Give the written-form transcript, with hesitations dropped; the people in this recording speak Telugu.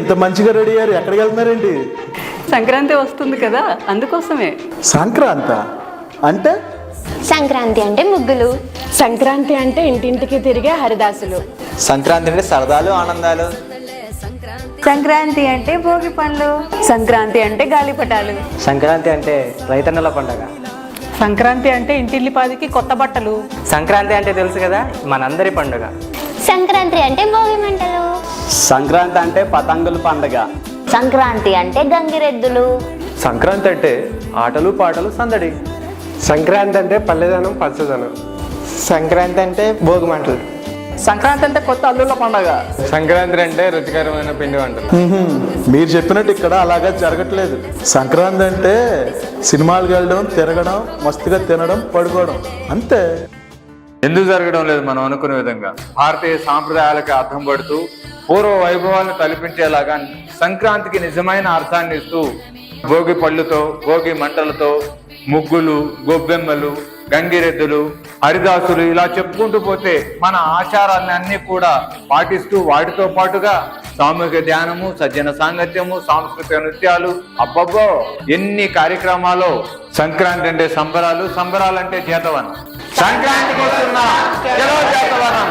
ఇంత మంచిగా రెడీ అయ్యారు, ఎక్కడికి వెళ్తున్నారేంటి? సంక్రాంతి వస్తుంది కదా, అందుకోసమే. సంక్రాంత అంటే? సంక్రాంతి అంటే ముగ్గులు. సంక్రాంతి అంటే ఇంటింటికి తిరిగే హరిదాసులు. సంక్రాంతి అంటే సరదాలు ఆనందాలు. సంక్రాంతి అంటే భోగి పండ్లు. సంక్రాంతి అంటే గాలిపటాలు. సంక్రాంతి అంటే రైతన్నల పండగ. సంక్రాంతి అంటే ఇంటిల్లిపాదికి కొత్త బట్టలు. సంక్రాంతి అంటే తెలుసు కదా, మనందరి పండుగ. సంక్రాంతి అంటే భోగి మంటలు. సంక్రాంతి అంటే పతంగుల పండగ. సంక్రాంతి అంటే గంగిరెద్దులు. సంక్రాంతి అంటే ఆటలు పాటలు సందడి. సంక్రాంతి అంటే పల్లెదనం పచ్చదనం. సంక్రాంతి అంటే భోగి మంటలు. సంక్రాంతి అంటే కొత్త అల్లుళ్ళ పండగ. సంక్రాంతి అంటే రుచికరమైన పిండి వంటలు. మీరు చెప్పినట్టు ఇక్కడ అలాగా జరగట్లేదు. సంక్రాంతి అంటే సినిమాలకు వెళ్ళడం, తిరగడం, మస్తుగా తినడం, పడుకోవడం, అంతే. ఎందుకు జరగడం లేదు మనం అనుకునే విధంగా? భారతీయ సాంప్రదాయాలకు అర్థం పడుతూ పూర్వ వైభవాలను తలపించేలాగా సంక్రాంతికి నిజమైన అర్థాన్ని ఇస్తూ భోగి పళ్ళుతో, భోగి మంటలతో, ముగ్గులు, గొబ్బెమ్మలు, గంగిరెద్దులు, హరిదాసులు ఇలా చెప్పుకుంటూ పోతే మన ఆచారాన్ని అన్ని కూడా పాటిస్తూ వాటితో పాటుగా సామూహిక ధ్యానము, సజ్జన సాంగత్యము, సాంస్కృతిక నృత్యాలు, అబ్బబ్బో ఎన్ని కార్యక్రమాలు. సంక్రాంతి అంటే సంబరాలు, సంబరాలంటే చేతవనం. సంక్రాంతికి వస్తున్నా, చలో చేతవనం.